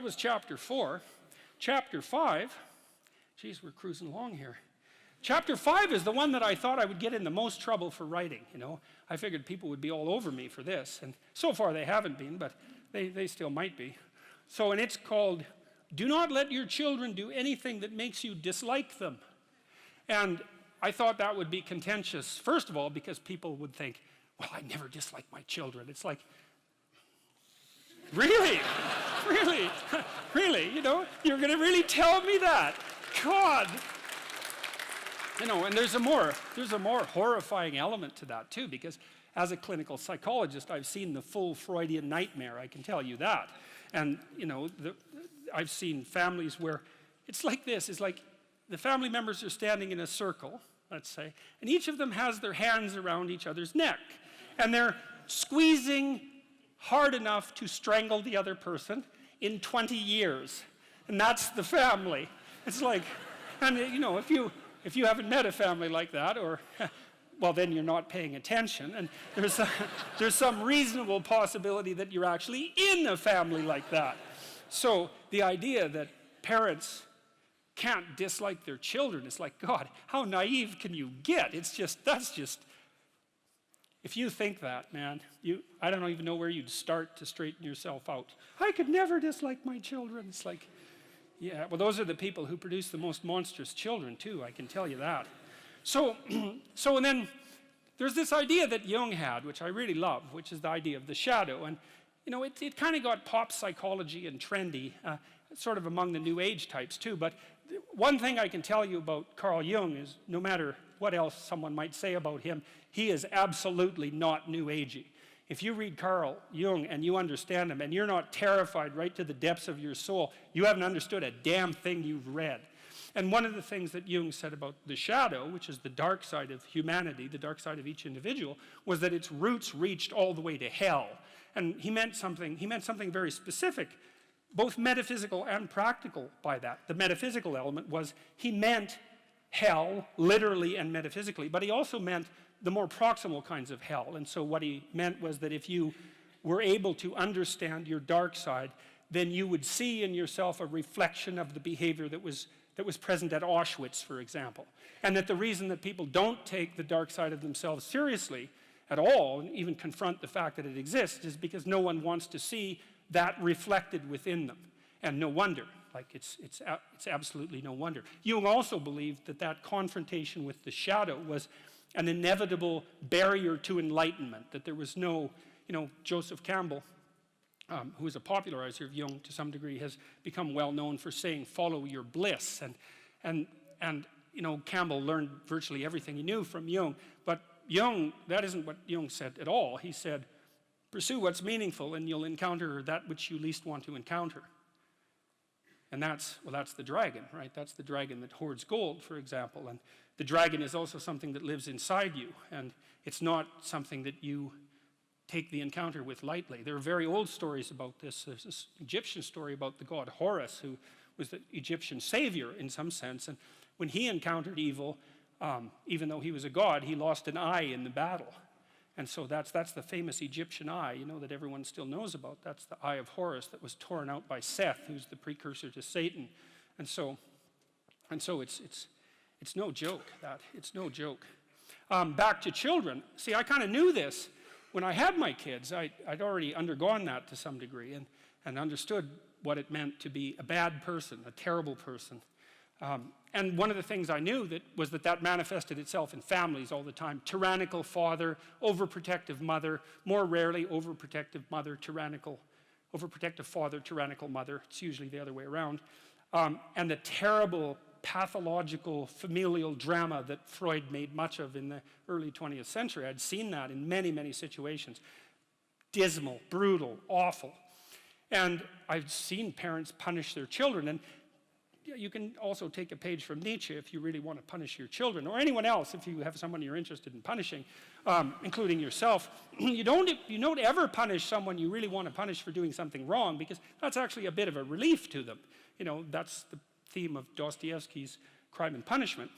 was chapter 4. Chapter 5, geez, we're cruising along here. Chapter 5 is the one that I thought I would get in the most trouble for writing, you know. I figured people would be all over me for this, and so far they haven't been, but they still might be. So, and it's called, Do Not Let Your Children Do Anything That Makes You Dislike Them. And I thought that would be contentious, first of all, because people would think, well, I never dislike my children. It's like, really? Really? Really? You know, you're going to really tell me that? God! You know, and there's a more horrifying element to that too, because as a clinical psychologist, I've seen the full Freudian nightmare, I can tell you that. And, you know, I've seen families where it's like this, it's like the family members are standing in a circle, let's say, and each of them has their hands around each other's neck, and they're squeezing hard enough to strangle the other person in 20 years. And that's the family. It's like, and you know, if you haven't met a family like that, or, well, then you're not paying attention, and there's some reasonable possibility that you're actually in a family like that. So the idea that parents can't dislike their children is like, God, how naive can you get? It's just, that's just, if you think that, man, I don't even know where you'd start to straighten yourself out. I could never dislike my children. It's like, yeah, well, those are the people who produce the most monstrous children, too, I can tell you that. So and then there's this idea that Jung had, which I really love, which is the idea of the shadow. And, you know, it kind of got pop psychology and trendy, sort of among the New Age types, too. But one thing I can tell you about Carl Jung is no matter what else someone might say about him, he is absolutely not New Agey. If you read Carl Jung and you understand him and you're not terrified right to the depths of your soul, you haven't understood a damn thing you've read. And one of the things that Jung said about the shadow, which is the dark side of humanity, the dark side of each individual, was that its roots reached all the way to hell. And he meant something very specific, both metaphysical and practical by that. The metaphysical element was he meant hell, literally and metaphysically, but he also meant the more proximal kinds of hell. And so what he meant was that if you were able to understand your dark side, then you would see in yourself a reflection of the behavior that was present at Auschwitz, for example. And that the reason that people don't take the dark side of themselves seriously at all, and even confront the fact that it exists, is because no one wants to see that reflected within them. And no wonder. Like, it's absolutely no wonder. Jung also believed that that confrontation with the shadow was an inevitable barrier to enlightenment, that there was no, you know, Joseph Campbell, who is a popularizer of Jung to some degree, has become well known for saying, follow your bliss. And you know, Campbell learned virtually everything he knew from Jung, but Jung, that isn't what Jung said at all. He said, pursue what's meaningful and you'll encounter that which you least want to encounter. And that's the dragon, right? That's the dragon that hoards gold, for example. And the dragon is also something that lives inside you. And it's not something that you take the encounter with lightly. There are very old stories about this. There's this Egyptian story about the god Horus, who was the Egyptian savior in some sense. And when he encountered evil, even though he was a god, he lost an eye in the battle. And so that's the famous Egyptian eye, you know, that everyone still knows about. That's the eye of Horus that was torn out by Seth, who's the precursor to Satan. And so it's no joke, that. It's no joke. Back to children. See, I kind of knew this. When I had my kids, I'd already undergone that to some degree and understood what it meant to be a bad person, a terrible person. And one of the things I knew was that manifested itself in families all the time. Tyrannical father, overprotective mother, more rarely overprotective mother, overprotective father, tyrannical mother. It's usually the other way around. And the terrible pathological familial drama that Freud made much of in the early 20th century. I'd seen that in many, many situations. Dismal, brutal, awful. And I've seen parents punish their children. And you can also take a page from Nietzsche if you really want to punish your children, or anyone else if you have someone you're interested in punishing, including yourself. You don't ever punish someone you really want to punish for doing something wrong, because that's actually a bit of a relief to them. You know, that's the theme of Dostoevsky's Crime and Punishment.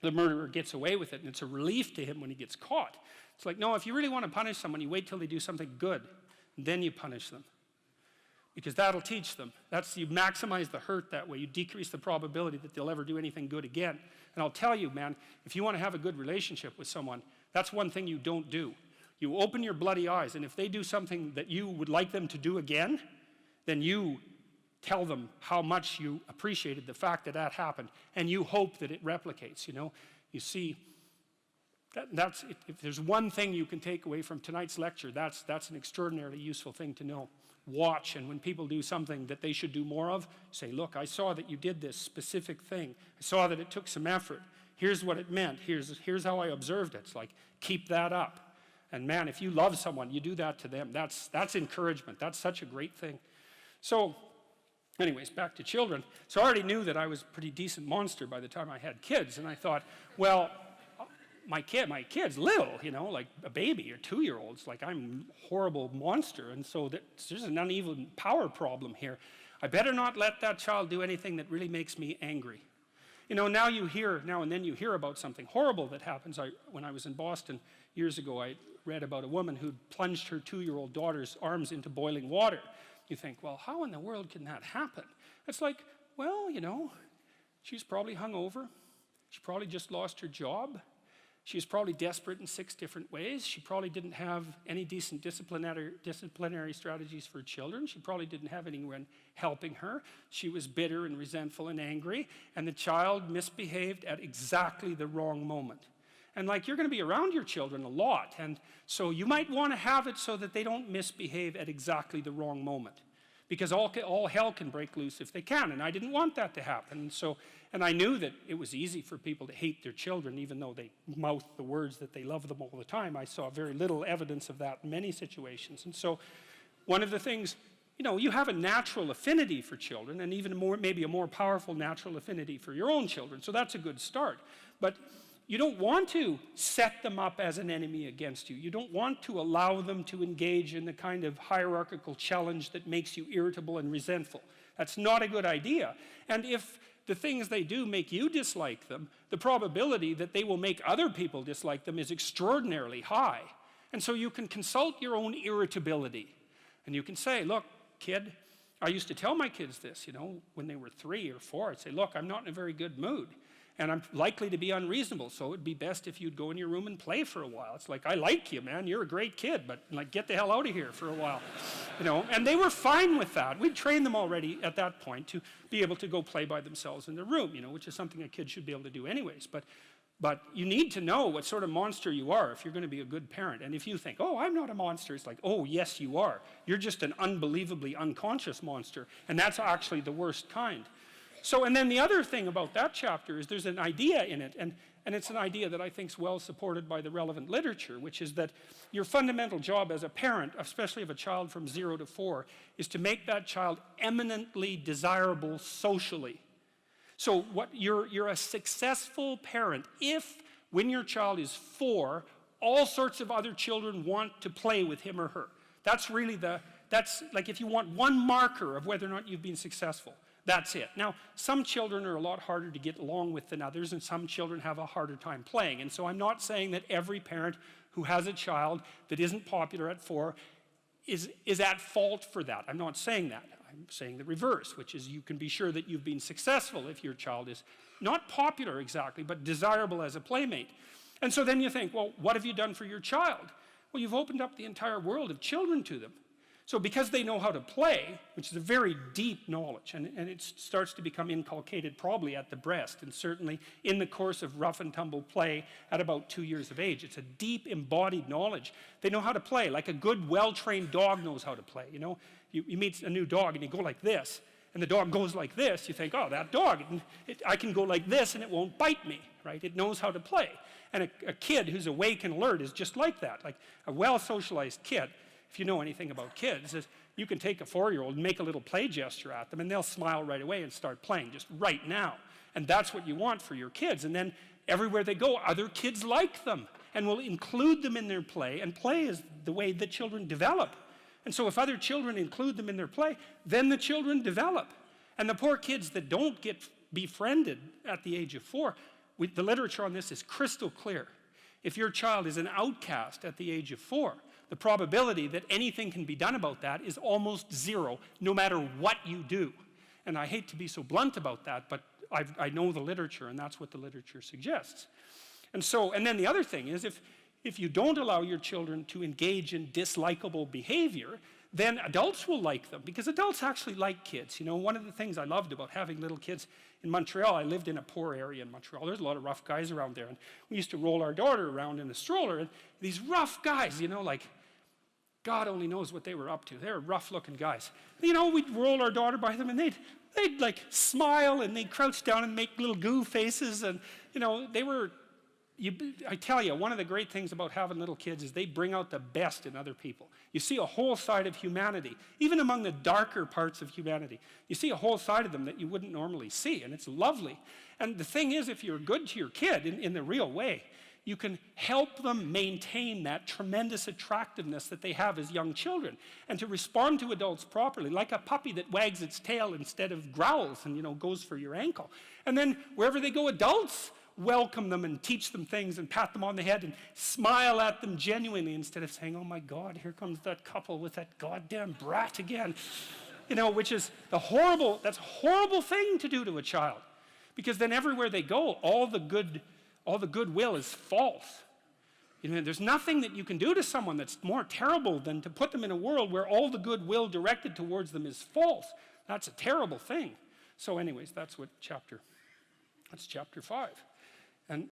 The murderer gets away with it, and it's a relief to him when he gets caught. It's like, no, if you really want to punish someone, you wait till they do something good, and then you punish them. because that'll teach them. You maximize the hurt that way. You decrease the probability that they'll ever do anything good again. And I'll tell you, man, if you want to have a good relationship with someone, that's one thing you don't do. You open your bloody eyes, and if they do something that you would like them to do again, then you tell them how much you appreciated the fact that that happened, and you hope that it replicates, you know. You see, that's if there's one thing you can take away from tonight's lecture, that's an extraordinarily useful thing to know. Watch, and when people do something that they should do more of, say, look, I saw that you did this specific thing. I saw that it took some effort. Here's what it meant. Here's how I observed it. It's like, keep that up. And man, if you love someone, you do that to them. That's encouragement. That's such a great thing. So anyways, back to children. So I already knew that I was a pretty decent monster by the time I had kids. And I thought, well, my kid's little, you know, like a baby or 2-year-olds. Like, I'm a horrible monster. And so there's an uneven power problem here. I better not let that child do anything that really makes me angry. You know, now and then you hear about something horrible that happens. When I was in Boston years ago, I read about a woman who plunged her 2-year-old daughter's arms into boiling water. You think, well, how in the world can that happen? It's like, well, you know, she's probably hungover. She probably just lost her job. She was probably desperate in 6 different ways. She probably didn't have any decent disciplinary strategies for children. She probably didn't have anyone helping her. She was bitter and resentful and angry, and the child misbehaved at exactly the wrong moment. And like, you're going to be around your children a lot, and so you might want to have it so that they don't misbehave at exactly the wrong moment, because all hell can break loose if they can, and I didn't want that to happen. And I knew that it was easy for people to hate their children, even though they mouth the words that they love them all the time. I saw very little evidence of that in many situations. And so one of the things, you know, you have a natural affinity for children, and even more, maybe a more powerful natural affinity for your own children, so that's a good start. But you don't want to set them up as an enemy against you. You don't want to allow them to engage in the kind of hierarchical challenge that makes you irritable and resentful. That's not a good idea. And if the things they do make you dislike them, the probability that they will make other people dislike them is extraordinarily high. And so you can consult your own irritability. And you can say, look, kid, I used to tell my kids this, you know, when they were 3 or 4. I'd say, look, I'm not in a very good mood. And I'm likely to be unreasonable, so it'd be best if you'd go in your room and play for a while. It's like, I like you, man. You're a great kid, but like, get the hell out of here for a while. You know, and they were fine with that. We'd trained them already at that point to be able to go play by themselves in their room, you know, which is something a kid should be able to do anyways. But you need to know what sort of monster you are if you're going to be a good parent. And if you think, oh, I'm not a monster, it's like, oh, yes, you are. You're just an unbelievably unconscious monster, and that's actually the worst kind. So, and then the other thing about that chapter is there's an idea in it, and it's an idea that I think is well supported by the relevant literature, which is that your fundamental job as a parent, especially of a child from 0 to 4, is to make that child eminently desirable socially. So you're a successful parent if, when your child is 4, all sorts of other children want to play with him or her. That's really that's like if you want one marker of whether or not you've been successful. That's it. Now, some children are a lot harder to get along with than others, and some children have a harder time playing. And so I'm not saying that every parent who has a child that isn't popular at 4 is at fault for that. I'm not saying that. I'm saying the reverse, which is you can be sure that you've been successful if your child is not popular exactly, but desirable as a playmate. And so then you think, well, what have you done for your child? Well, you've opened up the entire world of children to them. So because they know how to play, which is a very deep knowledge, and it starts to become inculcated probably at the breast, and certainly in the course of rough and tumble play at about 2 years of age. It's a deep embodied knowledge. They know how to play, like a good well-trained dog knows how to play. You know, you meet a new dog and you go like this, and the dog goes like this. You think, oh, that dog, I can go like this and it won't bite me, right? It knows how to play. And a kid who's awake and alert is just like that, like a well-socialized kid. If you know anything about kids, is you can take a 4-year-old and make a little play gesture at them, and they'll smile right away and start playing just right now. And that's what you want for your kids. And then everywhere they go, other kids like them and will include them in their play, and play is the way that children develop. And so if other children include them in their play, then the children develop. And the poor kids that don't get befriended at the age of 4, the literature on this is crystal clear. If your child is an outcast at the age of 4, the probability that anything can be done about that is almost zero, no matter what you do. And I hate to be so blunt about that, but I know the literature, and that's what the literature suggests. And then the other thing is, if you don't allow your children to engage in dislikable behavior, then adults will like them, because adults actually like kids. You know, one of the things I loved about having little kids in Montreal, I lived in a poor area in Montreal. There's a lot of rough guys around there, and we used to roll our daughter around in a stroller, and these rough guys, you know, like, God only knows what they were up to. They were rough-looking guys. You know, we'd roll our daughter by them, and they'd like smile, and they'd crouch down and make little goo faces, and you know, they were. I tell you, one of the great things about having little kids is they bring out the best in other people. You see a whole side of humanity, even among the darker parts of humanity. You see a whole side of them that you wouldn't normally see, and it's lovely. And the thing is, if you're good to your kid in the real way, you can help them maintain that tremendous attractiveness that they have as young children, and to respond to adults properly, like a puppy that wags its tail instead of growls and, you know, goes for your ankle. And then wherever they go, adults welcome them and teach them things and pat them on the head and smile at them genuinely, instead of saying, oh my God, here comes that couple with that goddamn brat again. You know, which is that's a horrible thing to do to a child, because then everywhere they go, all the goodwill is false. You know, there's nothing that you can do to someone that's more terrible than to put them in a world where all the goodwill directed towards them is false. That's a terrible thing. So anyways, that's chapter 5. And